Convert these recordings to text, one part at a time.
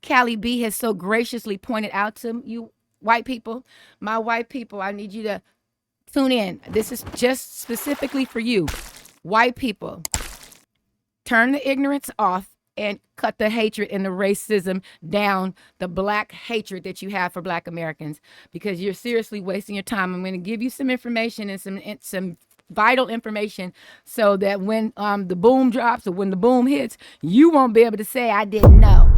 Cali B has so graciously pointed out to you white people, my white people, I need you to tune in. This is just specifically for you, white people. Turn the ignorance off and cut the hatred and the racism down, the black hatred that you have for black Americans, because you're seriously wasting your time. I'm going to give you some information and some vital information so that when the boom drops or when the boom hits, you won't be able to say, I didn't know.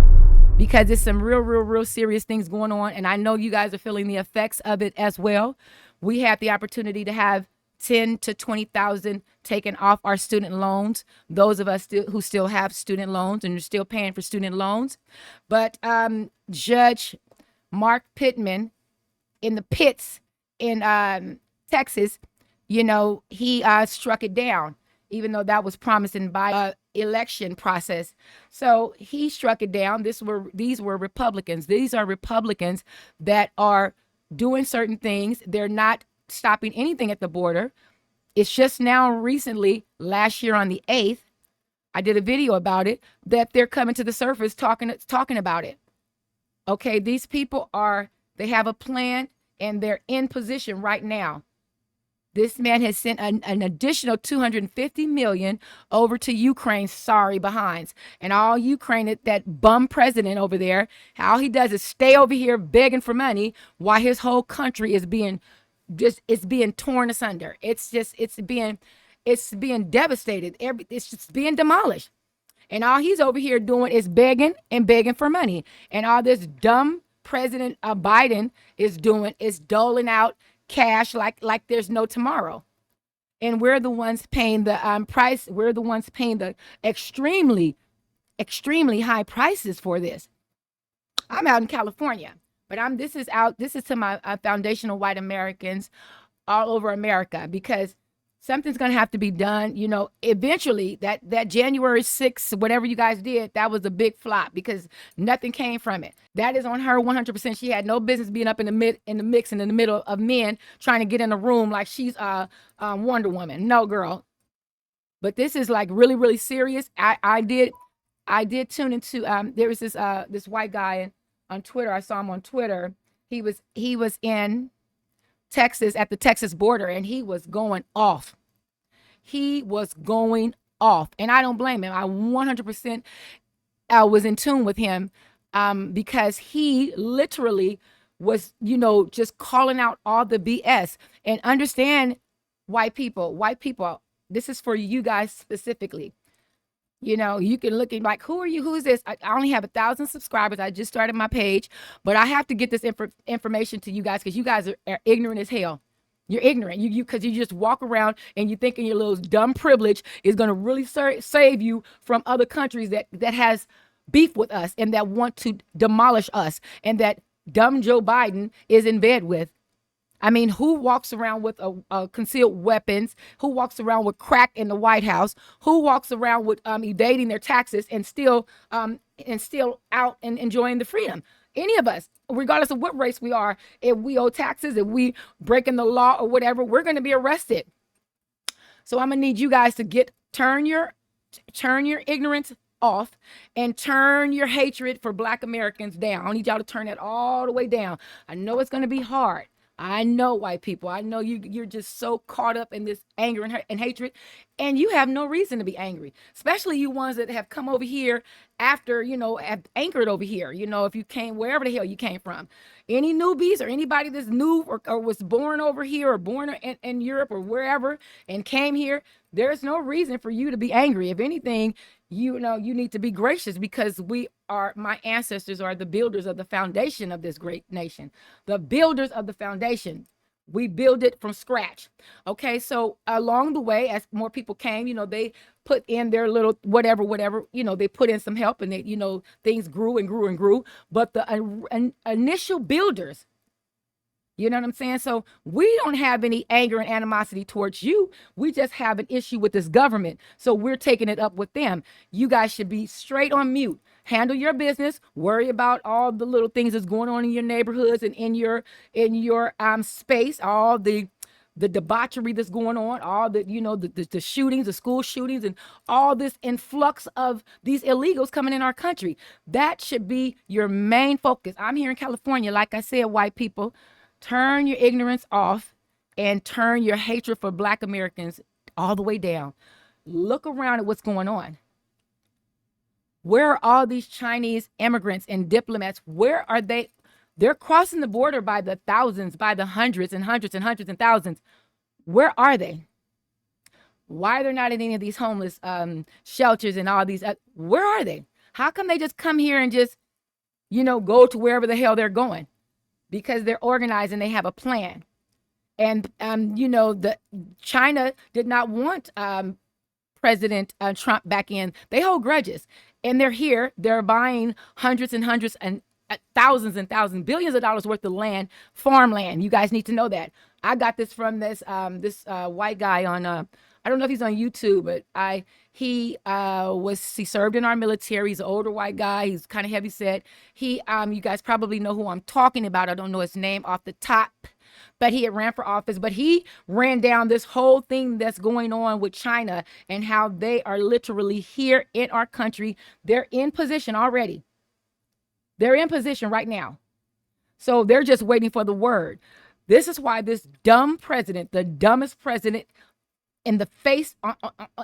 Because there's some real serious things going on. And I know you guys are feeling the effects of it as well. We have the opportunity to have 10 to 20,000 taken off our student loans. Those of us who still have student loans and are still paying for student loans. But Judge Mark Pittman in the pits in Texas, you know, he struck it down, even though that was promised by election process. So he struck it down. These were Republicans. These are Republicans that are doing certain things. They're not stopping anything at the border. It's just now recently, last year on the 8th, I did a video about it, that they're coming to the surface talking about it. Okay, these people they have a plan and they're in position right now. This man has sent an additional $250 million over to Ukraine, sorry behinds. And all Ukraine, that bum president over there, all he does is stay over here begging for money while his whole country is being torn asunder. It's being devastated. It's just being demolished. And all he's over here doing is begging for money. And all this dumb President Biden is doing is doling out cash like there's no tomorrow. And we're the ones paying the price. We're the ones paying the extremely high prices for this. I'm out in California, but this is to my foundational white Americans all over America, because something's going to have to be done. You know, eventually that January 6th, whatever you guys did, that was a big flop because nothing came from it. That is on her 100%. She had no business being up in the mix and in the middle of men trying to get in a room like she's Wonder Woman. No, girl. But this is like really serious. I did tune into there was this white guy on Twitter. I saw him on Twitter. He was in Texas at the Texas border, and he was going off. And I don't blame him. I 100% was in tune with him because he literally was, just calling out all the BS. And understand, white people, this is for you guys specifically. You can look at like, who are you? Who is this? I only have 1,000 subscribers. I just started my page, but I have to get this information to you guys because you guys are ignorant as hell. You're ignorant. Because you just walk around and you thinking your little dumb privilege is going to really save you from other countries that has beef with us and that want to demolish us and that dumb Joe Biden is in bed with. I mean, who walks around with concealed weapons? Who walks around with crack in the White House? Who walks around with evading their taxes and still out and enjoying the freedom? Any of us, regardless of what race we are, if we owe taxes, if we breaking the law or whatever, we're going to be arrested. So I'm gonna need you guys to turn your ignorance off and turn your hatred for Black Americans down. I need y'all to turn that all the way down. I know it's going to be hard. I know, white people, I know you're just so caught up in this anger and hatred, and you have no reason to be angry, especially you ones that have come over here after, have anchored over here. If you came wherever the hell you came from, any newbies or anybody that's new or was born over here or born in Europe or wherever and came here, there's no reason for you to be angry. If anything, you need to be gracious because my ancestors are the builders of the foundation of this great nation, the builders of the foundation. We build it from scratch. Okay. So along the way, as more people came, they put in their little whatever, they put in some help and things grew and grew and grew. But the initial builders, you know what I'm saying? So we don't have any anger and animosity towards you. We just have an issue with this government. So we're taking it up with them. You guys should be straight on mute. Handle your business. Worry about all the little things that's going on in your neighborhoods and in your space, all the the debauchery that's going on, all the, the shootings, the school shootings, and all this influx of these illegals coming in our country. That should be your main focus. I'm here in California. Like I said, white people, turn your ignorance off and turn your hatred for Black Americans all the way down. Look around at what's going on. Where are all these Chinese immigrants and diplomats? Where are they? They're crossing the border by the thousands, by the hundreds and hundreds and hundreds and thousands. Where are they? Why they're not in any of these homeless shelters and all these? Where are they? How come they just come here and just, go to wherever the hell they're going? Because they're organized and they have a plan. And, the China did not want President Trump back in. They hold grudges, and they're here. They're buying hundreds and hundreds and thousands and thousands, billions of dollars worth of land, farmland. You guys need to know that. I got this from this white guy on. I don't know if he's on YouTube, but he served in our military. He's an older white guy. He's kind of heavy set. You guys probably know who I'm talking about. I don't know his name off the top, but he had ran for office. But he ran down this whole thing that's going on with China and how they are literally here in our country. They're in position already. They're in position right now. So they're just waiting for the word. This is why this dumb president, the dumbest president in the face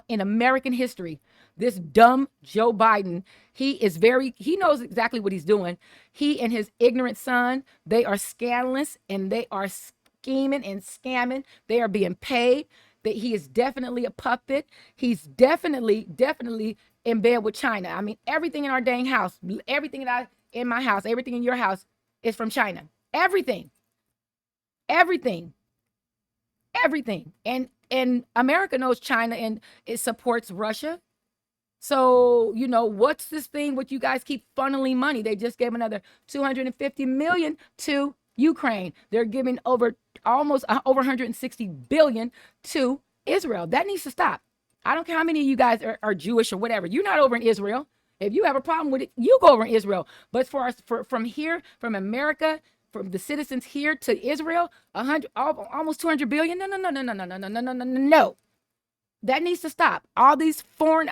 in American history, this dumb Joe Biden, he knows exactly what he's doing. He and his ignorant son, they are scandalous and they are scheming and scamming. They are being paid. That he is definitely a puppet. He's definitely in bed with China. I mean, everything in our dang house, everything in my house, everything in your house is from China. Everything. And America knows China and it supports Russia. So, what's this thing what you guys keep funneling money? They just gave another $250 million to Ukraine. They're giving almost over 160 billion to Israel. That needs to stop. I don't care how many of you guys are Jewish or whatever. You're not over in Israel. If you have a problem with it, you go over in Israel. But from here, from America, from the citizens here to Israel, almost 200 billion. No. That needs to stop. All these foreign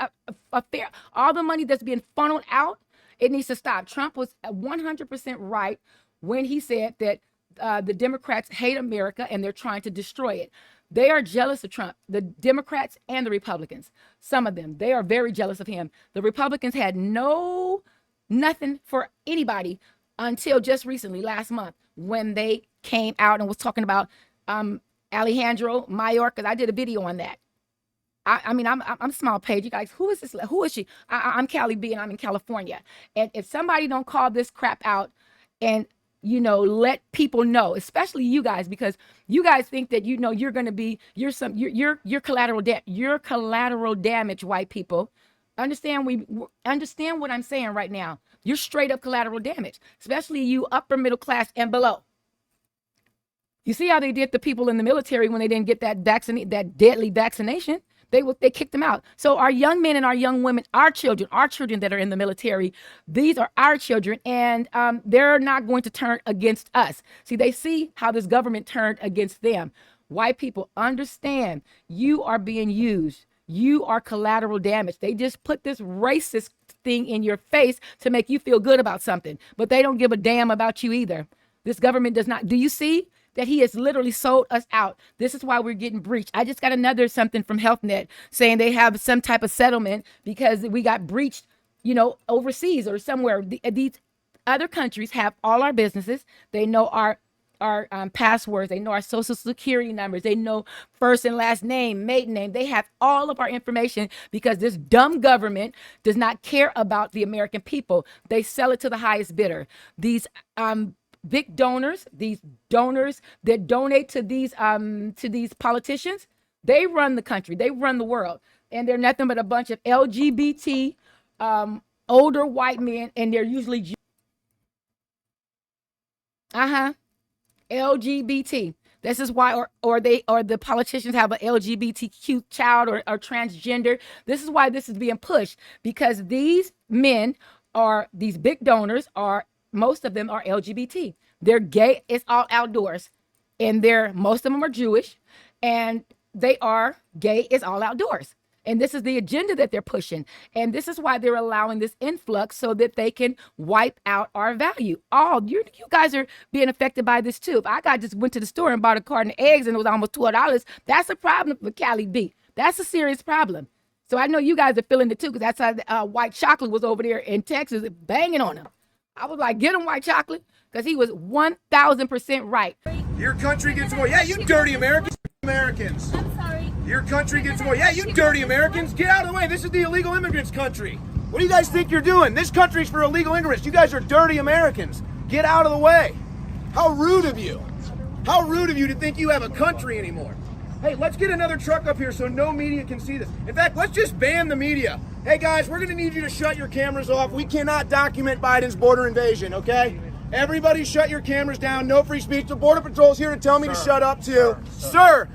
affairs, all the money that's being funneled out, it needs to stop. Trump was 100% right when he said that the Democrats hate America and they're trying to destroy it. They are jealous of Trump, the Democrats and the Republicans. Some of them, they are very jealous of him. The Republicans had nothing for anybody until just recently, last month, when they came out and was talking about Alejandro Mayorkas. I did a video on that. I'm small page. You guys, who is this? Who is she? I'm Cali B and I'm in California. And if somebody don't call this crap out and let people know, especially you guys, because you guys think that you're going to be you're collateral damage, white people. Understand what I'm saying right now. You're straight up collateral damage, especially you upper middle class and below. You see how they did the people in the military when they didn't get that deadly vaccination. They kicked them out. So our young men and our young women, our children that are in the military, these are our children, and they're not going to turn against us. See, they see how this government turned against them. White people, understand, you are being used. You are collateral damage. They just put this racist thing in your face to make you feel good about something, but they don't give a damn about you either. This government does not. Do you see that he has literally sold us out? This is why we're getting breached. I just got another something from HealthNet saying they have some type of settlement because we got breached, overseas or somewhere. These other countries have all our businesses. They know our passwords. They know our social security numbers. They know first and last name, maiden name. They have all of our information because this dumb government does not care about the American people. They sell it to the highest bidder. These big donors, these donors that donate to these politicians, they run the country, they run the world, and they're nothing but a bunch of LGBT older white men, and they're usually LGBT. This is why, or the politicians have an LGBTQ child or transgender. This is why this is being pushed, because these men these big donors most of them are LGBT. They're gay. It's all outdoors. And most of them are Jewish. and they are gay is all outdoors. And this is the agenda that they're pushing. And this is why they're allowing this influx so that they can wipe out our value. You guys are being affected by this too. If just went to the store and bought a carton of eggs and it was almost $12, that's a problem for Cali B. That's a serious problem. So I know you guys are feeling it too, because that's how White Chocolate was over there in Texas banging on him. I was like, get him, White Chocolate, because he was 1,000% right. Your country gets more. Yeah, you dirty Americans. I'm sorry. Your country gets more. Yeah, you dirty Americans. Get out of the way. This is the illegal immigrants' country. What do you guys think you're doing? This country's for illegal immigrants. You guys are dirty Americans. Get out of the way. How rude of you. How rude of you to think you have a country anymore. Hey, let's get another truck up here so no media can see this. In fact, let's just ban the media. Hey guys, we're gonna need you to shut your cameras off. We cannot document Biden's border invasion, okay? Everybody shut your cameras down, no free speech. The Border Patrol's here to tell me to shut up too. Sir,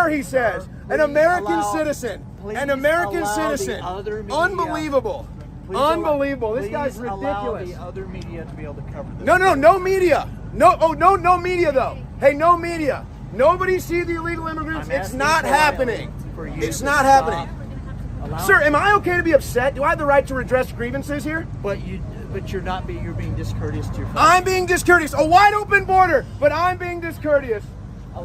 he says, an American citizen. An American citizen. Unbelievable. Unbelievable. This guy's ridiculous. Allow the other media to be able to cover this. No media. No media though. Hey, no media. Nobody see the illegal immigrants. It's not happening. It's not happening. Sir, am I okay to be upset? Do I have the right to redress grievances here? But you're not being. You're being discourteous to your friends. I'm being discourteous. A wide open border, but I'm being discourteous. I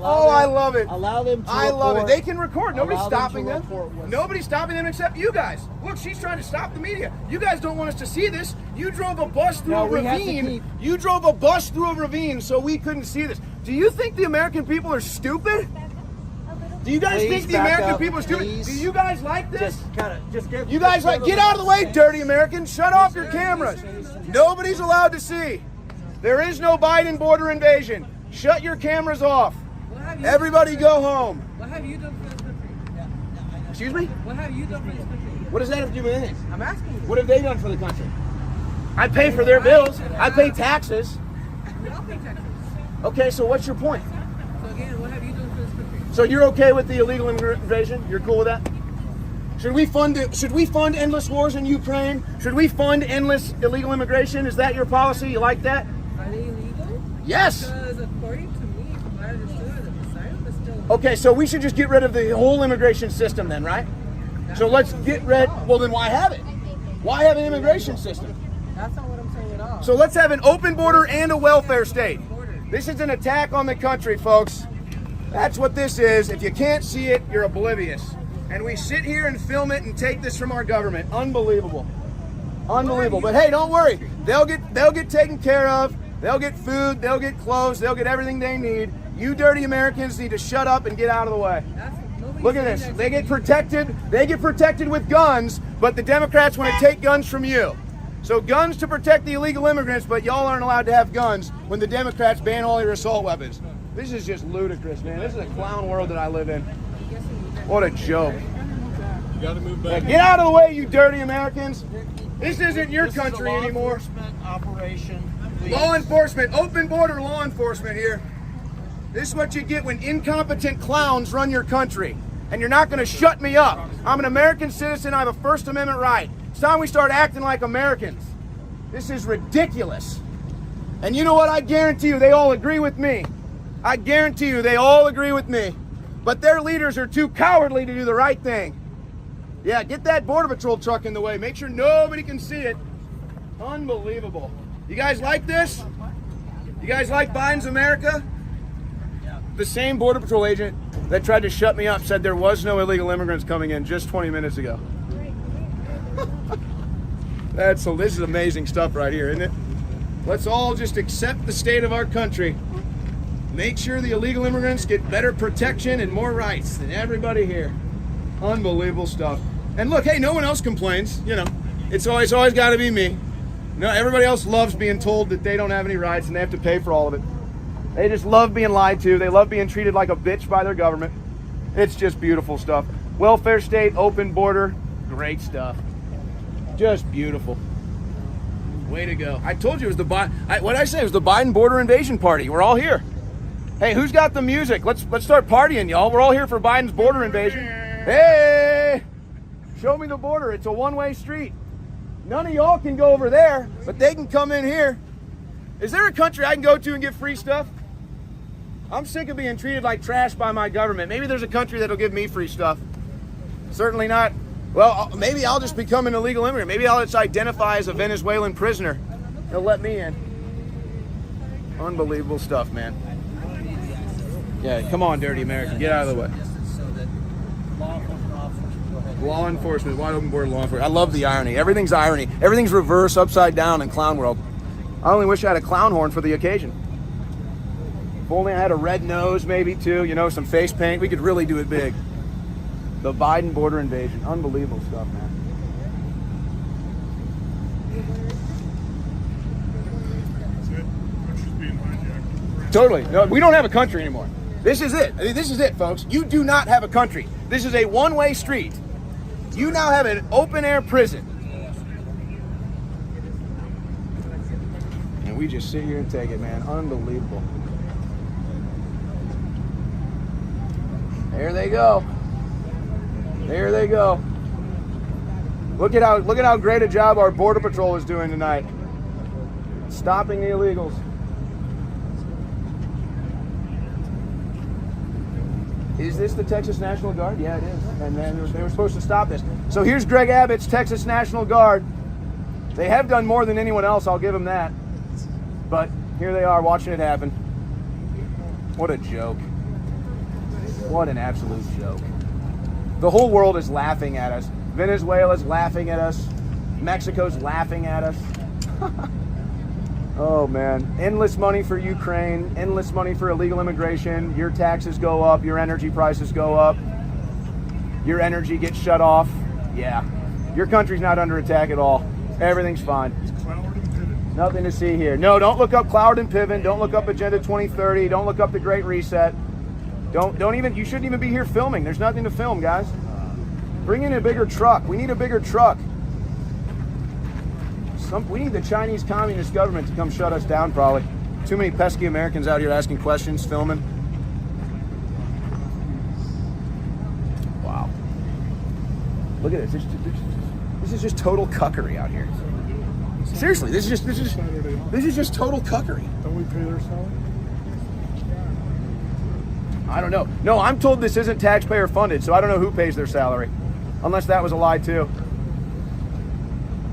love it. Allow them to I love it. report. They can record. Nobody's Allow them stopping to them. report what's- Nobody's stopping them except you guys. Look, she's trying to stop the media. You guys don't want us to see this. You drove a bus through No, a we have to ravine. keep- You drove a bus through a ravine so we couldn't see this. Do you think the American people are stupid? Do you guys Please think the back American up, people are stupid? please. Do you guys like this? Just give. You guys like, get out of the way, dirty Americans. Shut off your cameras. Nobody's allowed to see. There is no Biden border invasion. Shut your cameras off. Everybody go home. What have you done for this country? Excuse me? What have you done for this country? What does that have to do with anything? I'm asking you. What have they done for the country? I pay for their bills. I pay taxes. We all pay taxes. Okay, so what's your point? So again, what have you done for this country? So you're okay with the illegal immigrant invasion? You're cool with that? Should we fund it? Should we fund endless wars in Ukraine? Should we fund endless illegal immigration? Is that your policy? You like that? Are they illegal? Yes. Because according to me, from what I understood, the asylum is still. Okay, so we should just get rid of the whole immigration system then, right? So let's get rid. Well, then why have it? Why have an immigration system? That's not what I'm saying at all. So let's have an open border and a welfare state. This is an attack on the country, folks. That's what this is. If you can't see it, you're oblivious. And we sit here and film it and take this from our government. Unbelievable. Unbelievable. But hey, don't worry. They'll get taken care of. They'll get food, they'll get clothes, they'll get everything they need. You dirty Americans need to shut up and get out of the way. Look at this. They get protected with guns, but the Democrats want to take guns from you. So guns to protect the illegal immigrants, but y'all aren't allowed to have guns when the Democrats ban all your assault weapons. This is just ludicrous, man. This is a clown world that I live in. What a joke. You gotta move back. Get out of the way, you dirty Americans. This isn't your country anymore. Enforcement operation. Please. Law enforcement, open border law enforcement here. This is what you get when incompetent clowns run your country. And you're not going to shut me up. I'm an American citizen. I have a First Amendment right. It's time we start acting like Americans. This is ridiculous. And you know what? I guarantee you they all agree with me. I guarantee you they all agree with me. But their leaders are too cowardly to do the right thing. Yeah, get that Border Patrol truck in the way. Make sure nobody can see it. Unbelievable. You guys like this? You guys like Biden's America? The same Border Patrol agent that tried to shut me up said there was no illegal immigrants coming in just 20 minutes ago. This is amazing stuff right here, isn't it? Let's all just accept the state of our country. Make sure the illegal immigrants get better protection and more rights than everybody here. Unbelievable stuff. And look, hey, no one else complains. You know, it's always got to be me. No, everybody else loves being told that they don't have any rights and they have to pay for all of it. They just love being lied to. They love being treated like a bitch by their government. It's just beautiful stuff. Welfare state, open border, great stuff. Just beautiful. Way to go. I told you it was the Biden. What did I say? It was the Biden border invasion party. We're all here. Hey, who's got the music? Let's start partying, y'all. We're all here for Biden's border invasion. Hey! Show me the border. It's a one-way street. None of y'all can go over there, but they can come in here. Is there a country I can go to and get free stuff? I'm sick of being treated like trash by my government. Maybe there's a country that'll give me free stuff. Certainly not. Well, maybe I'll just become an illegal immigrant. Maybe I'll just identify as a Venezuelan prisoner. They'll let me in. Unbelievable stuff, man. Yeah, come on, dirty American. Get out of the way. Law enforcement, wide open border law enforcement. I love the irony. Everything's irony. Everything's reverse, upside down in clown world. I only wish I had a clown horn for the occasion. If only I had a red nose, maybe too, you know, some face paint, we could really do it big. The Biden border invasion. Unbelievable stuff, man. Totally. No, we don't have a country anymore. This is it. I mean, this is it, folks. You do not have a country. This is a one-way street. You now have an open-air prison. And we just sit here and take it, man. Unbelievable. There they go. There they go. Look at how great a job our Border Patrol is doing tonight. Stopping the illegals. Is this the Texas National Guard? Yeah, it is. And then they were supposed to stop this. So here's Greg Abbott's Texas National Guard. They have done more than anyone else, I'll give them that. But here they are watching it happen. What a joke. What an absolute joke. The whole world is laughing at us. Venezuela's laughing at us. Mexico's laughing at us. Oh man, endless money for Ukraine, endless money for illegal immigration. Your taxes go up, your energy prices go up, your energy gets shut off. Yeah, your country's not under attack at all. Everything's fine. Nothing to see here. No, don't look up Cloward and Piven. Don't look up Agenda 2030. Don't look up the Great Reset. Don't even, you shouldn't even be here filming. There's nothing to film, guys. Bring in a bigger truck. We need a bigger truck. We need the Chinese Communist government to come shut us down, probably. Too many pesky Americans out here asking questions, filming. Wow. Look at this. This is just total cuckery out here. Seriously, this is just total cuckery. Don't we pay their salary? I don't know. No, I'm told this isn't taxpayer funded, so I don't know who pays their salary. Unless that was a lie too.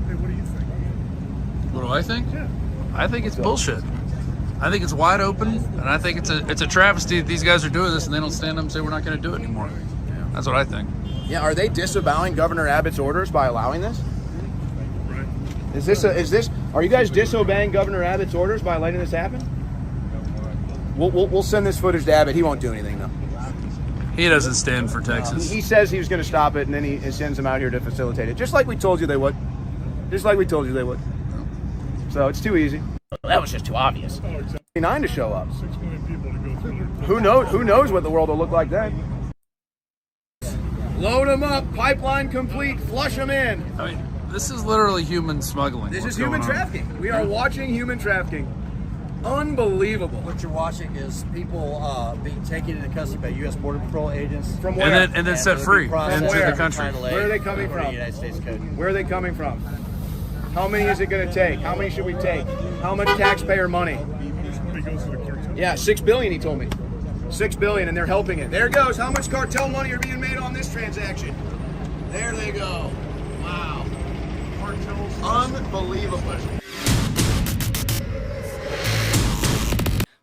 Hey, what do you think? What do I think? Yeah. I think it's bullshit. I think it's wide open, and I think it's a travesty that these guys are doing this and they don't stand up and say we're not going to do it anymore. That's what I think. Yeah, are they disavowing Governor Abbott's orders by allowing this? Right. Are you guys disobeying Governor Abbott's orders by letting this happen? We'll send this footage to Abbott. He won't do anything though. He doesn't stand for Texas. He says he was going to stop it, and then he sends them out here to facilitate it, just like we told you they would. Just like we told you they would. So it's too easy. That was just too obvious. Oh, exactly. 9 to show up. 6 million people to go through there. Who knows what the world will look like then? Load them up. Pipeline complete. Flush them in. I mean, this is literally human smuggling. This What's is human going on? trafficking. We are watching human trafficking. Unbelievable. What you're watching is people being taken into custody by U.S. Border Patrol agents. From where? And then set free into where? the country. Where are they coming from? United States Code. Where are they coming from? How many is it going to take? How many should we take? How much taxpayer money? This money goes to the cartel. Yeah, $6 billion, he told me. $6 billion, and they're helping it. There it goes. How much cartel money are being made on this transaction? There they go. Wow. Cartels. Unbelievable.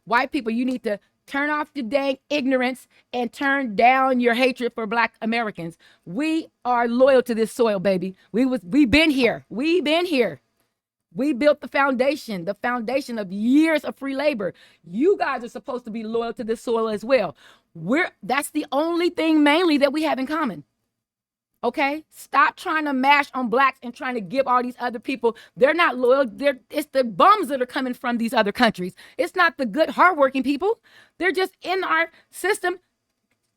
White people, you need to turn off your dang ignorance and turn down your hatred for Black Americans. We are loyal to this soil, baby. We've been here. We've been here. We built the foundation of years of free labor. You guys are supposed to be loyal to this soil as well. That's the only thing mainly that we have in common. Okay? Stop trying to mash on Blacks and trying to give all these other people. They're not loyal. It's the bums that are coming from these other countries. It's not the good, hardworking people. They're just in our system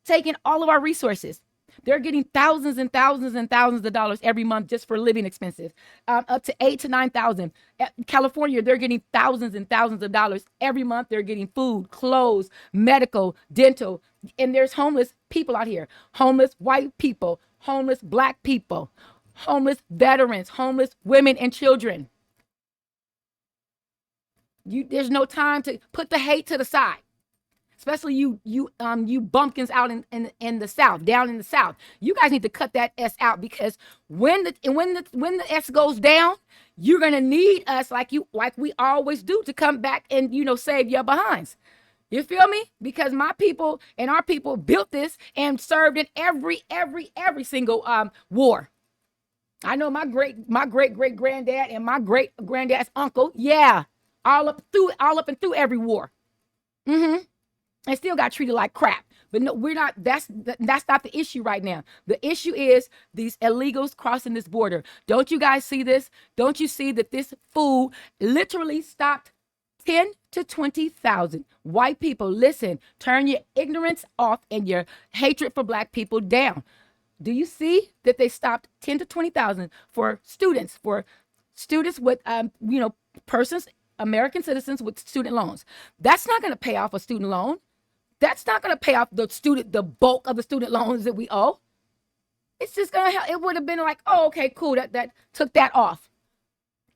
taking all of our resources. They're getting thousands and thousands and thousands of dollars every month just for living expenses, up to $8,000 to $9,000. California, they're getting thousands and thousands of dollars every month. They're getting food, clothes, medical, dental, and there's homeless people out here, homeless white people, homeless Black people, homeless veterans, homeless women and children. There's no time to put the hate to the side. especially you bumpkins out in the South, down in the South. You guys need to cut that S out, because when the S goes down, you're gonna need us like we always do to come back and save your behinds. You feel me? Because my people and our people built this and served in every single war. I know my great great granddad and my great granddad's uncle, yeah, all up and through every war. And still got treated like crap. But no, we're not. That's not the issue right now. The issue is these illegals crossing this border. Don't you guys see this? Don't you see that this fool literally stopped 10 to 20,000 white people? Listen, turn your ignorance off and your hatred for black people down. Do you see that they stopped 10 to 20,000 for students with, persons, American citizens with student loans? That's not going to pay off a student loan. That's not going to pay off the bulk of the student loans that we owe. It's just going to help. It would have been like, oh, okay, cool. That took that off.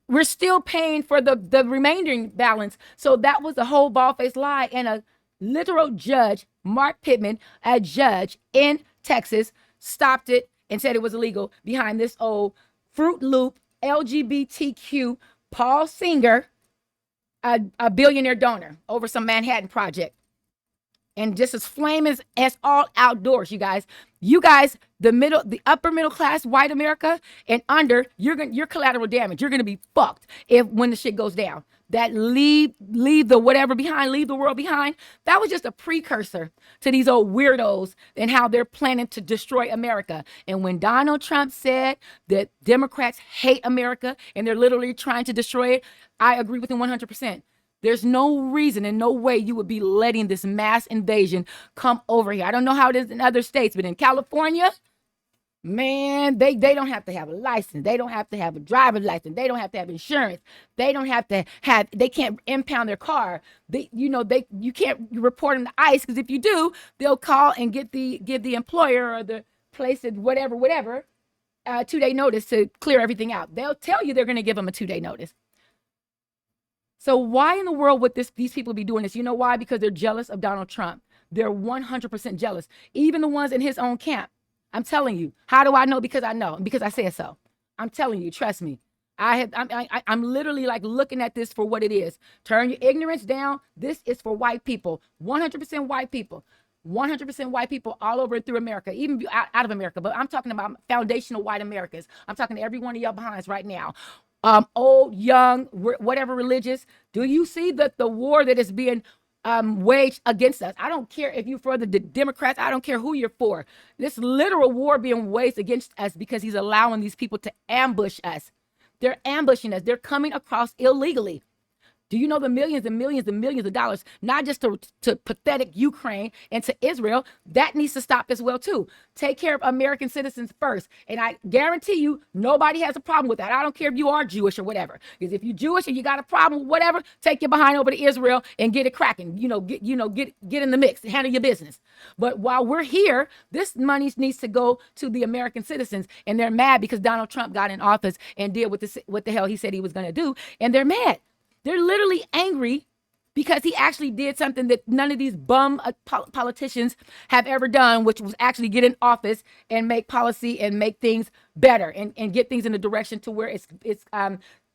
We're still paying for the remaining balance. So that was a whole bald-faced lie. And a literal judge, Mark Pittman, a judge in Texas, stopped it and said it was illegal behind this old Fruit Loop LGBTQ Paul Singer, a billionaire donor, over some Manhattan project. And just as flaming as all outdoors, you guys, the upper middle class, white America and under, you're collateral damage. You're gonna be fucked when the shit goes down. That leave the whatever behind, leave the world behind. That was just a precursor to these old weirdos and how they're planning to destroy America. And when Donald Trump said that Democrats hate America and they're literally trying to destroy it, I agree with him 100%. There's no reason and no way you would be letting this mass invasion come over here. I don't know how it is in other states, but in California, man, they don't have to have a license. They don't have to have a driver's license. They don't have to have insurance. They can't impound their car. You can't report them to ICE, because if you do, they'll call and give the employer or the place at whatever 2-day notice to clear everything out. They'll tell you they're going to give them a 2-day notice. So why in the world would these people be doing this? You know why? Because they're jealous of Donald Trump. They're 100% jealous. Even the ones in his own camp. I'm telling you. How do I know? Because I know. Because I said so. I'm telling you. Trust me. I'm literally like looking at this for what it is. Turn your ignorance down. This is for white people. 100% white people. 100% white people all over and through America, even out of America. But I'm talking about foundational white Americans. I'm talking to every one of y'all behinds right now. Old, young, whatever religious. Do you see the war that is being waged against us? I don't care if you're for the Democrats. I don't care who you're for. This literal war being waged against us because he's allowing these people to ambush us. They're ambushing us. They're coming across illegally. Do you know the millions and millions and millions of dollars, not just to pathetic Ukraine and to Israel? That needs to stop as well, too. Take care of American citizens first. And I guarantee you, nobody has a problem with that. I don't care if you are Jewish or whatever. Because if you're Jewish and you got a problem with whatever, take your behind over to Israel and get it cracking. Get in the mix, handle your business. But while we're here, this money needs to go to the American citizens. And they're mad because Donald Trump got in office and did what the hell he said he was going to do. And they're mad. They're literally angry because he actually did something that none of these bum politicians have ever done, which was actually get in office and make policy and make things better and get things in a direction to where it's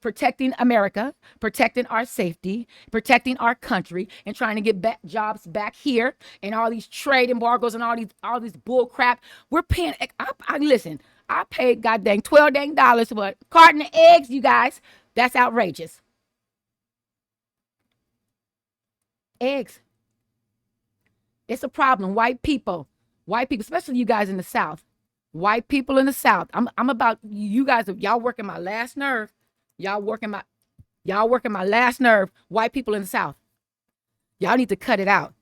protecting America, protecting our safety, protecting our country, and trying to get jobs back here, and all these trade embargoes and all these bull crap. We're paying. Listen, I paid goddamn $12 for a carton of eggs, you guys. That's outrageous. Eggs. It's a problem. White people, especially you guys in the South. White people in the South. I'm about you guys. Y'all working my last nerve. Y'all working my last nerve. White people in the South. Y'all need to cut it out.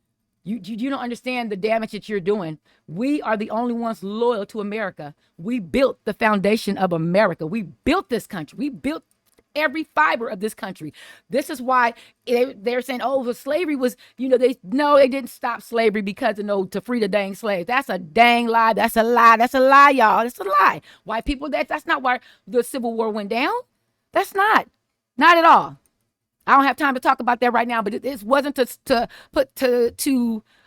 You don't understand the damage that you're doing. We are the only ones loyal to America. We built the foundation of America. We built this country. We built every fiber of this country. This is why they're saying, oh, the slavery was, they didn't stop slavery because, to free the dang slaves. That's a dang lie. That's a lie. That's a lie, y'all. That's a lie. White people, that's not why the Civil War went down. That's not at all. I don't have time to talk about that right now, but it wasn't to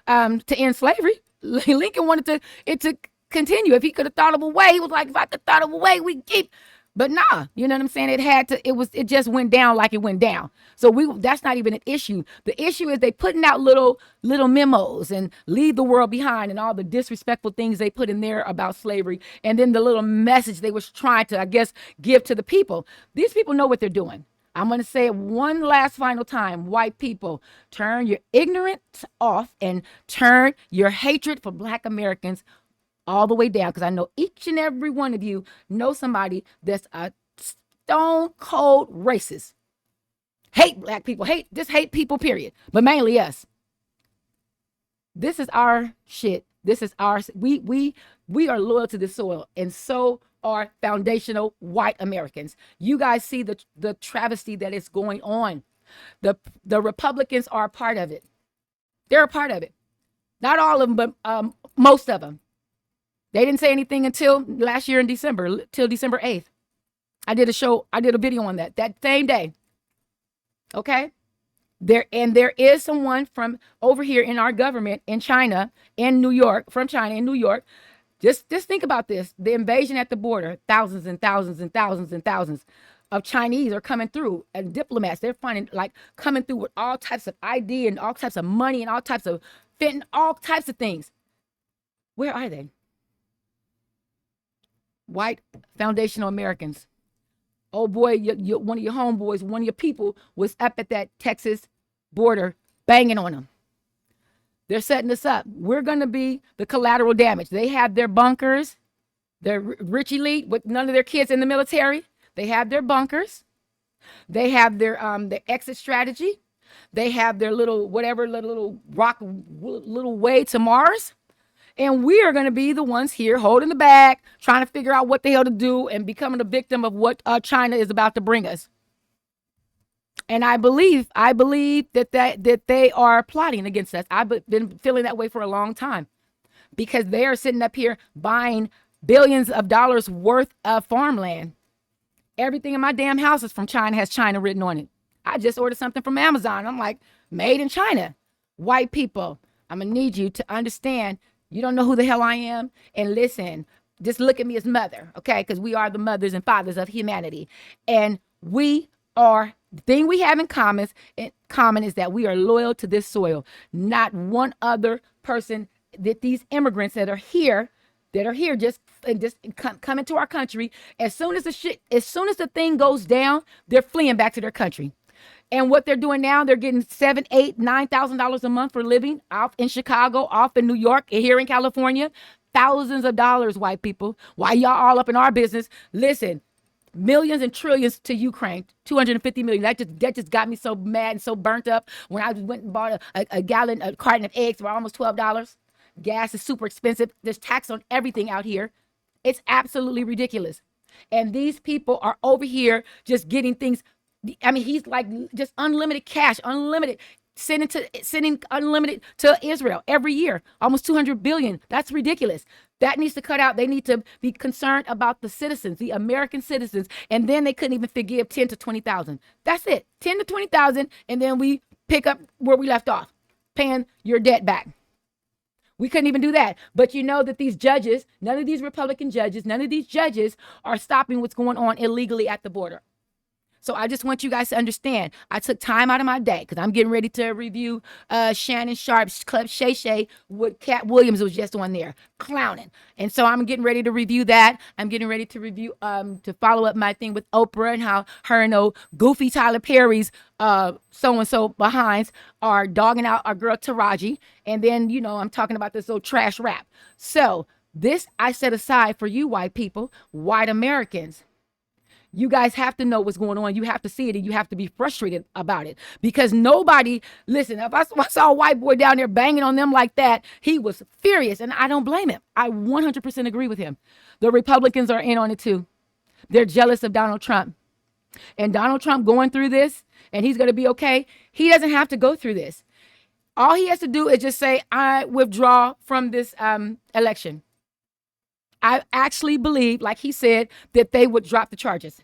end slavery. Lincoln wanted it to continue. If he could have thought of a way, he was like, if I could thought of a way, we keep. But nah, you know what I'm saying? It just went down like it went down. So that's not even an issue. The issue is they putting out little memos and leave the world behind and all the disrespectful things they put in there about slavery. And then the little message they was trying to, I guess, give to the people. These people know what they're doing. I'm going to say it one last final time. White people, turn your ignorance off and turn your hatred for Black Americans all the way down, because I know each and every one of you know somebody that's a stone cold racist. Hate Black people, hate people, period. But mainly us. This is our shit. This is our, we are loyal to this soil, and so are foundational white Americans. You guys see the travesty that is going on. The Republicans are a part of it. They're a part of it. Not all of them, but most of them. They didn't say anything until last year in December, till December 8th. I did a video on that same day. Okay? There is someone from over here in our government in China, in New York, from China in New York. Just think about this. The invasion at the border, thousands and thousands and thousands and thousands of Chinese are coming through, and diplomats, they're finding like coming through with all types of ID and all types of money and all types of fitting, all types of things. Where are they? White foundational Americans. Oh boy, one of your homeboys, one of your people was up at that Texas border banging on them. They're setting us up. We're going to be the collateral damage. They have their bunkers. They're rich elite with none of their kids in the military. They have their bunkers. They have their exit strategy. They have their little way to Mars. And we are going to be the ones here holding the bag, trying to figure out what the hell to do and becoming a victim of what China is about to bring us. And I believe that they are plotting against us. I've been feeling that way for a long time, because they are sitting up here buying billions of dollars worth of farmland. Everything in my damn house is from China, has China written on it. I just ordered something from Amazon. I'm like, made in China. White people, I'm going to need you to understand. You don't know who the hell I am. And listen, just look at me as mother, okay? Because we are the mothers and fathers of humanity. And the thing we have in common is that we are loyal to this soil. Not one other person, that these immigrants that are here just come into our country. As soon as the thing goes down, they're fleeing back to their country. And what they're doing now, they're getting $7,000, $8,000, $9,000 a month for living off in Chicago, off in New York, and here in California. Thousands of dollars, white people. Why y'all all up in our business? Listen, millions and trillions to Ukraine, 250 million. That just got me so mad and so burnt up when I went and bought a carton of eggs for almost $12. Gas is super expensive. There's tax on everything out here. It's absolutely ridiculous. And these people are over here just getting things. I mean, he's like just unlimited cash, unlimited, sending unlimited to Israel every year, almost 200 billion. That's ridiculous. That needs to cut out. They need to be concerned about the citizens, the American citizens. And then they couldn't even forgive 10 to 20,000. That's it. 10 to 20,000. And then we pick up where we left off, paying your debt back. We couldn't even do that. But you know that these judges, none of these Republican judges, none of these judges are stopping what's going on illegally at the border. So I just want you guys to understand, I took time out of my day because I'm getting ready to review Shannon Sharp's Club Shay Shay with Cat Williams was just on there clowning. And so I'm getting ready to review that. I'm getting ready to review, to follow up my thing with Oprah and how her and goofy Tyler Perry's so-and-so behinds are dogging out our girl Taraji. And then, I'm talking about this old trash rap. So this I set aside for you white people, white Americans. You guys have to know what's going on. You have to see it, and you have to be frustrated about it, because nobody, listen, if I saw a white boy down there banging on them like that, he was furious, and I don't blame him. I 100% agree with him. The Republicans are in on it too. They're jealous of Donald Trump, and Donald Trump going through this, and he's going to be okay. He doesn't have to go through this. All he has to do is just say, I withdraw from this election. I actually believe, like he said, that they would drop the charges.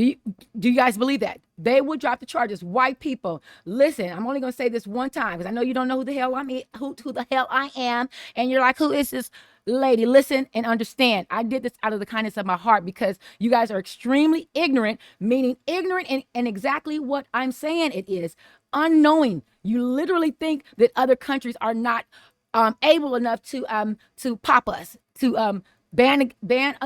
Do you guys believe that? They would drop the charges. White people, listen, I'm only going to say this one time because I know you don't know who the hell who the hell I am. And you're like, who is this lady? Listen and understand. I did this out of the kindness of my heart because you guys are extremely ignorant, meaning ignorant in exactly what I'm saying it is. Unknowing. You literally think that other countries are not able enough to pop us, to band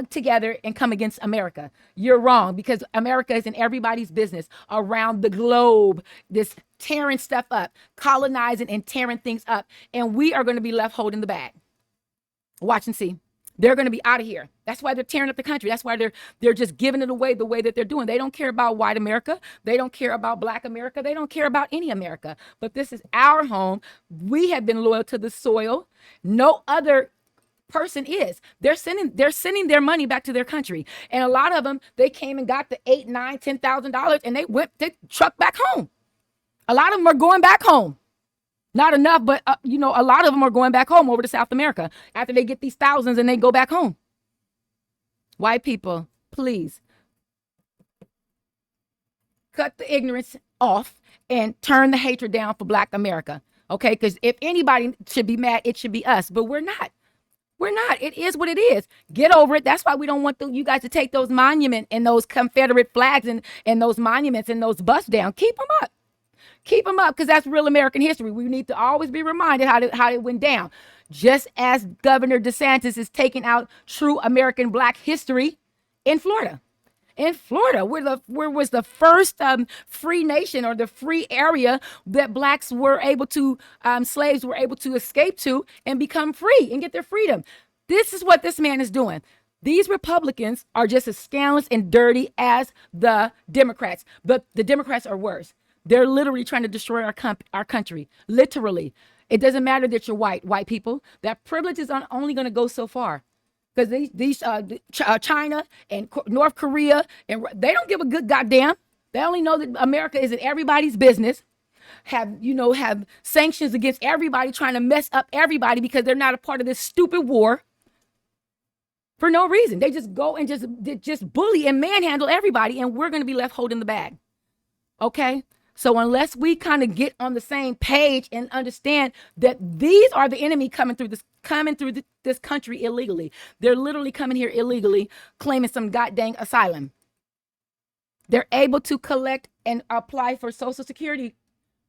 together and come against America. You're wrong, because America is in everybody's business around the globe, this tearing stuff up, colonizing and tearing things up. And we are going to be left holding the bag. Watch and see. They're going to be out of here. That's why they're tearing up the country. That's why they're just giving it away the way that they're doing. They don't care about white America. They don't care about black America. They don't care about any America. But this is our home. We have been loyal to the soil. No other person is. They're sending their money back to their country. And a lot of them, they came and got the $8,000, $9,000, $10,000 and they trucked back home. A lot of them are going back home. Not enough, but a lot of them are going back home over to South America after they get these thousands and they go back home. White people, please cut the ignorance off and turn the hatred down for Black America. Okay, because if anybody should be mad, it should be us, but we're not. We're not. It is what it is. Get over it. That's why we don't want you guys to take those monuments and those Confederate flags and those monuments and those busts down. Keep them up. Keep them up, because that's real American history. We need to always be reminded how it went down. Just as Governor DeSantis is taking out true American Black history in Florida. In Florida, where was the first free nation, or the free area that Blacks were able to, slaves were able to escape to and become free and get their freedom. This is what this man is doing. These Republicans are just as scandalous and dirty as the Democrats, but the Democrats are worse. They're literally trying to destroy our country. Literally. It doesn't matter that you're white people. That privilege is only going to go so far. Because these China and North Korea, and they don't give a good goddamn. They only know that America is in everybody's business. Have sanctions against everybody, trying to mess up everybody because they're not a part of this stupid war. For no reason. They just go and just bully and manhandle everybody, and we're going to be left holding the bag. Okay? So unless we kind of get on the same page and understand that these are the enemy coming through this country illegally. They're literally coming here illegally, claiming some goddamn asylum. They're able to collect and apply for Social Security.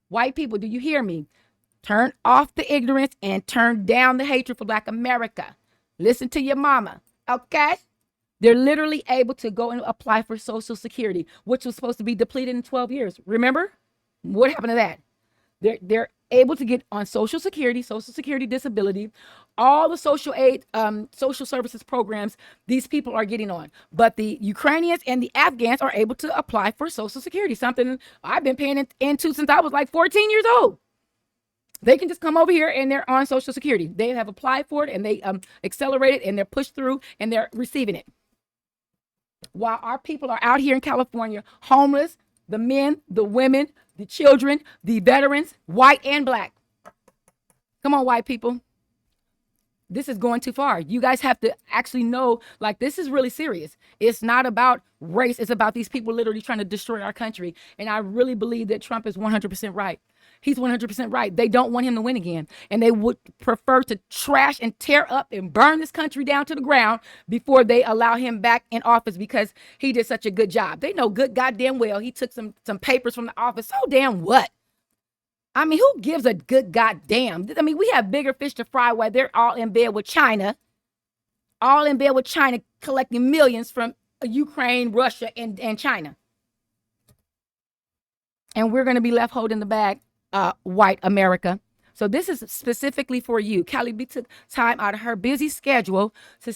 White people, do you hear me? Turn off the ignorance and turn down the hatred for Black America. Listen to your mama, okay? They're literally able to go and apply for Social Security, which was supposed to be depleted in 12 years. Remember? What happened to that? They're able to get on Social Security disability, all the social aid, social services programs these people are getting on. But the Ukrainians and the Afghans are able to apply for Social Security, something I've been paying into since I was like 14 years old. They can just come over here and they're on Social Security. They have applied for it and they accelerated and they're pushed through and they're receiving it. While our people are out here in California, homeless, the men, the women, the children, the veterans, white and Black. Come on, white people. This is going too far. You guys have to actually know, like, this is really serious. It's not about race. It's about these people literally trying to destroy our country. And I really believe that Trump is 100% right. He's 100% right. They don't want him to win again. And they would prefer to trash and tear up and burn this country down to the ground before they allow him back in office, because he did such a good job. They know good goddamn well he took some papers from the office. So damn what? I mean, who gives a good goddamn? I mean, we have bigger fish to fry while they're all in bed with China. All in bed with China, collecting millions from Ukraine, Russia, and China. And we're going to be left holding the bag, white America. So this is specifically for you. Cali B took time out of her busy schedule to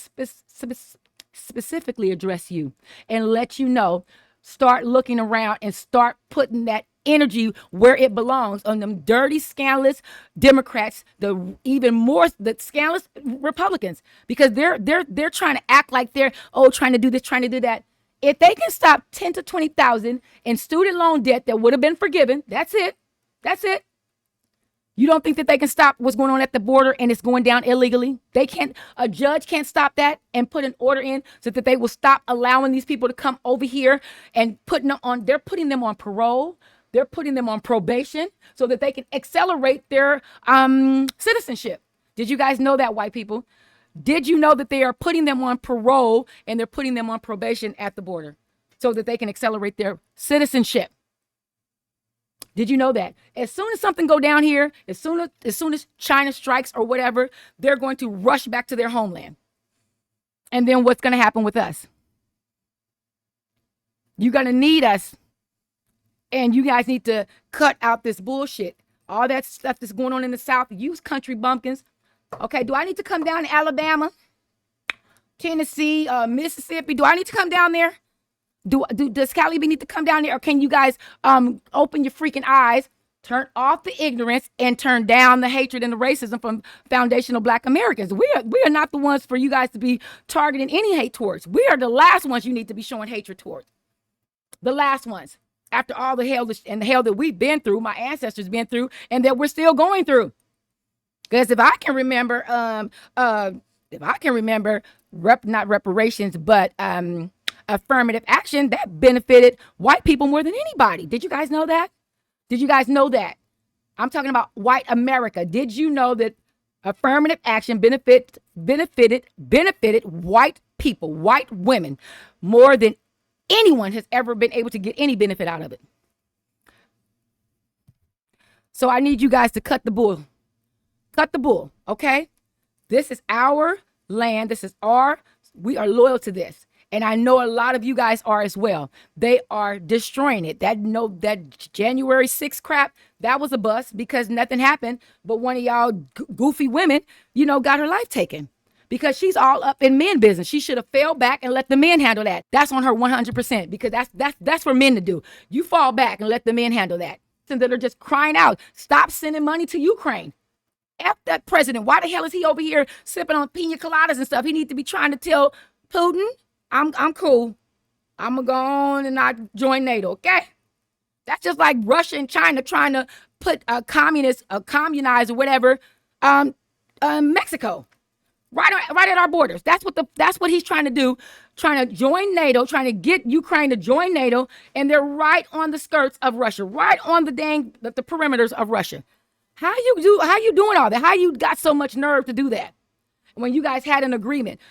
specifically address you and let you know, start looking around and start putting that energy where it belongs, on them dirty, scandalous Democrats, the scandalous Republicans, because they're trying to act like they're trying to do this, trying to do that. If they can stop 10 to 20,000 in student loan debt that would have been forgiven, that's it. You don't think that they can stop what's going on at the border and it's going down illegally? They can't, a judge can't stop that and put an order in so that they will stop allowing these people to come over here and they're putting them on parole. They're putting them on probation so that they can accelerate their citizenship. Did you guys know that, white people? Did you know that they are putting them on parole and they're putting them on probation at the border so that they can accelerate their citizenship? Did you know that? As soon as something go down here, as soon as China strikes or whatever, they're going to rush back to their homeland. And then what's going to happen with us? You're going to need us. And you guys need to cut out this bullshit. All that stuff that's going on in the South, use country bumpkins. Okay, do I need to come down to Alabama, Tennessee, Mississippi? Do I need to come down there? Does Cali need to come down there? Or can you guys open your freaking eyes, turn off the ignorance, and turn down the hatred and the racism from foundational Black Americans? We are not the ones for you guys to be targeting any hate towards. We are the last ones you need to be showing hatred towards. The last ones. After all the hell and the hell that we've been through, my ancestors been through, and that we're still going through. Because if I can remember, not reparations, but affirmative action that benefited white people more than anybody. Did you guys know that? Did you guys know that? I'm talking about white America. Did you know that affirmative action benefited white people, white women, more than anyone has ever been able to get any benefit out of it? So I need you guys to cut the bull. Cut the bull, okay? This is our land. We are loyal to this. And I know a lot of you guys are as well. They are destroying it. That January 6th crap, that was a bust because nothing happened. But one of y'all goofy women, got her life taken. Because she's all up in men business. She should have fell back and let the men handle that. That's on her 100% because that's for men to do. You fall back and let the men handle that. And that are just crying out, stop sending money to Ukraine. F that president. Why the hell is he over here sipping on pina coladas and stuff? He needs to be trying to tell Putin, I'm cool. I'm going to go on and not join NATO, okay? That's just like Russia and China trying to put communize or whatever, Mexico. Right at our borders. That's what he's trying to do, trying to join NATO, trying to get Ukraine to join NATO, and they're right on the skirts of Russia, right on the perimeters of Russia. How you doing all that? How you got so much nerve to do that when you guys had an agreement?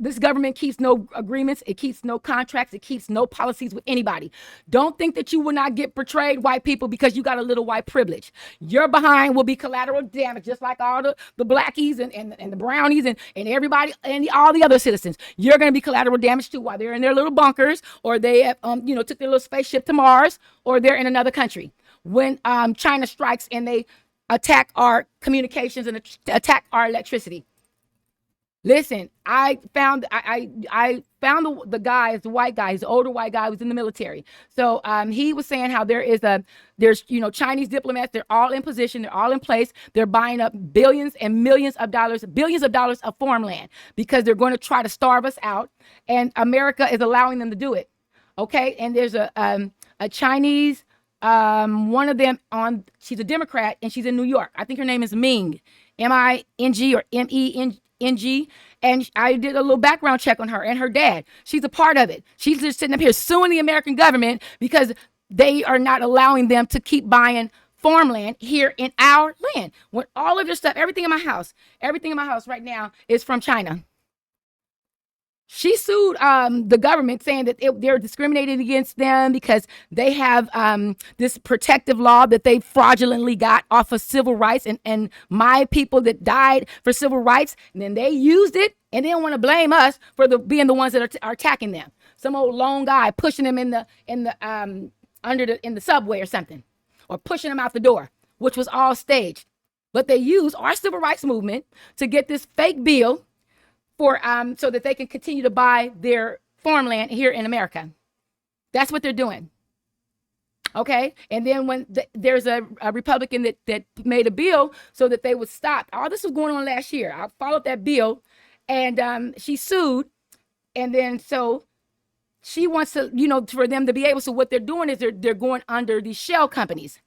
This government keeps no agreements. It keeps no contracts. It keeps no policies with anybody. Don't think that you will not get portrayed, white people, because you got a little white privilege. Your behind will be collateral damage, just like all the blackies and the brownies and everybody and all the other citizens. You're going to be collateral damage too while they're in their little bunkers, or they have, took their little spaceship to Mars, or they're in another country. When China strikes and they attack our communications and attack our electricity. Listen, I found the guy, it's a white guy, he's an older white guy who was in the military. So he was saying how there's Chinese diplomats, they're all in position, they're all in place, they're buying up billions and millions of dollars of farmland because they're going to try to starve us out, and America is allowing them to do it. Okay, and there's a Chinese, one of them she's a Democrat and she's in New York. I think her name is Ming, M-I-N-G or M-E-N-G. And I did a little background check on her and her dad. She's a part of it. She's just sitting up here suing the American government because they are not allowing them to keep buying farmland here in our land. When all of your stuff, everything in my house right now is from China. She sued the government saying that they're discriminating against them because they have this protective law that they fraudulently got off of civil rights and my people that died for civil rights. And then they used it and they don't want to blame us for being the ones that are attacking them. Some old lone guy pushing them in the subway or something, or pushing them out the door, which was all staged. But they used our civil rights movement to get this fake bill for so that they can continue to buy their farmland here in America. That's what they're doing. Okay, and then when there's a Republican that made a bill so that they would stop. All this was going on last year. I followed that bill, and she sued, and then so she wants to, for them to be able. So what they're doing is they're going under these shell companies.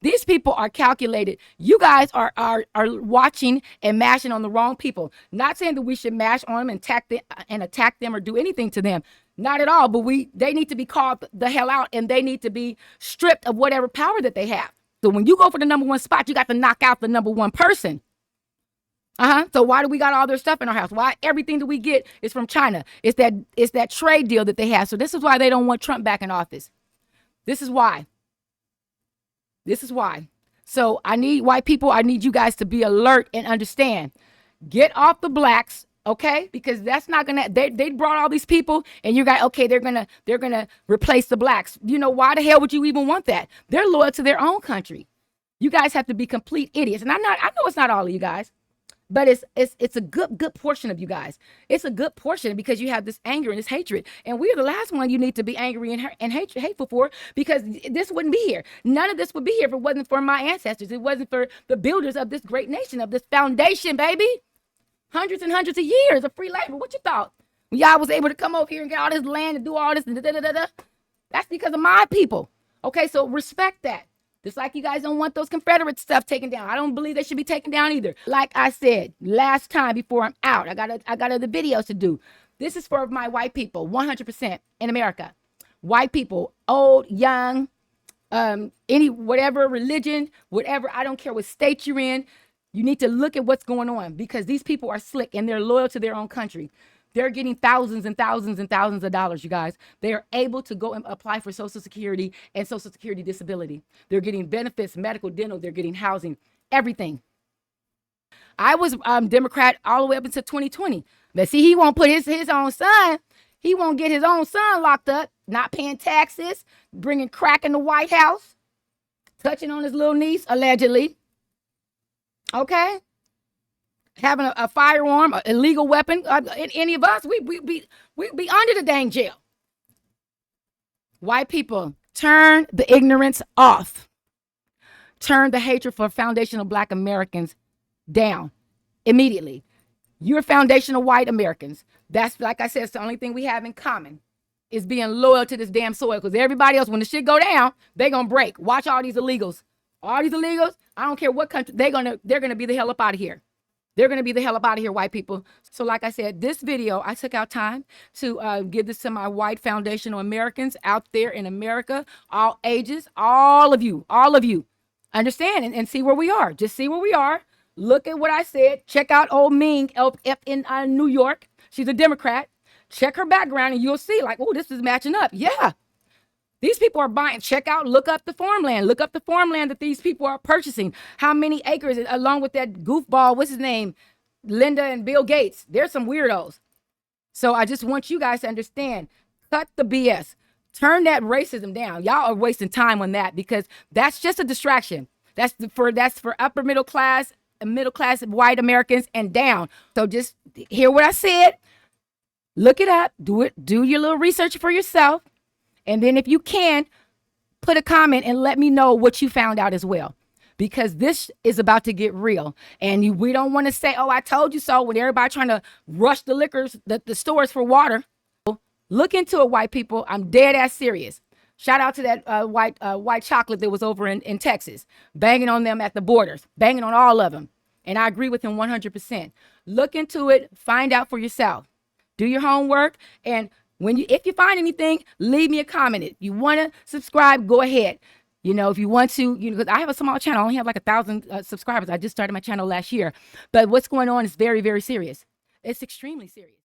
These people are calculated. You guys are watching and mashing on the wrong people. Not saying that we should mash on them and attack them or do anything to them. Not at all. But they need to be called the hell out, and they need to be stripped of whatever power that they have. So when you go for the number one spot, you got to knock out the number one person. So why do we got all their stuff in our house? Why everything that we get is from China? It's that trade deal that they have. So this is why they don't want Trump back in office. This is why. So I need white people. I need you guys to be alert and understand. Get off the blacks, okay? Because that's not gonna. They brought all these people, and you got okay. They're gonna replace the blacks. You know why the hell would you even want that? They're loyal to their own country. You guys have to be complete idiots, and I know it's not all of you guys. But it's a good portion of you guys. It's a good portion because you have this anger and this hatred. And we're the last one you need to be angry and hateful for, because this wouldn't be here. None of this would be here if it wasn't for my ancestors. It wasn't for the builders of this great nation, of this foundation, baby. Hundreds and hundreds of years of free labor. What you thought? When y'all was able to come over here and get all this land and do all this, that's because of my people. Okay, so respect that. Just like you guys don't want those Confederate stuff taken down. I don't believe they should be taken down either. Like I said last time before I'm out, I got other videos to do. This is for my white people, 100% in America. White people, old, young, any whatever religion, whatever. I don't care what state you're in. You need to look at what's going on, because these people are slick and they're loyal to their own country. They're getting thousands and thousands and thousands of dollars, you guys. They are able to go and apply for Social Security and Social Security disability. They're getting benefits, medical, dental. They're getting housing, everything. I was Democrat all the way up until 2020. But see, he won't put his own son. He won't get his own son locked up, not paying taxes, bringing crack in the White House, touching on his little niece, allegedly. Okay? Having a firearm, an illegal weapon, any of us, we be under the dang jail. White people, turn the ignorance off. Turn the hatred for foundational Black Americans down immediately. You're foundational white Americans. That's, like I said, it's the only thing we have in common is being loyal to this damn soil, because everybody else, when the shit go down, they gonna break. Watch all these illegals. All these illegals, I don't care what country, they're gonna be the hell up out of here. They're going to be the hell up out of here, white people. So like I said, this video, I took out time to give this to my white foundational Americans out there in America, all ages, all of you, understand and see where we are. Just see where we are. Look at what I said. Check out old Ming up in New York. She's a Democrat. Check her background and you'll see, like, oh, this is matching up. Yeah. These people are buying. Check out, look up the farmland. Look up the farmland that these people are purchasing. How many acres, along with that goofball, what's his name? Linda and Bill Gates. They're some weirdos. So I just want you guys to understand. Cut the BS. Turn that racism down. Y'all are wasting time on that, because that's just a distraction. That's for upper middle class white Americans and down. So just hear what I said. Look it up. Do your little research for yourself. And then if you can, put a comment and let me know what you found out as well, because this is about to get real. And we don't want to say, oh, I told you so, when everybody trying to rush the liquors, the stores for water. Look into it, white people. I'm dead ass serious. Shout out to that white chocolate that was over in Texas, banging on them at the borders, banging on all of them. And I agree with him 100%. Look into it. Find out for yourself. Do your homework. And if you find anything, leave me a comment. If you want to subscribe, go ahead. If you want to, because I have a small channel. I only have like 1,000 subscribers. I just started my channel last year. But what's going on is very, very serious. It's extremely serious.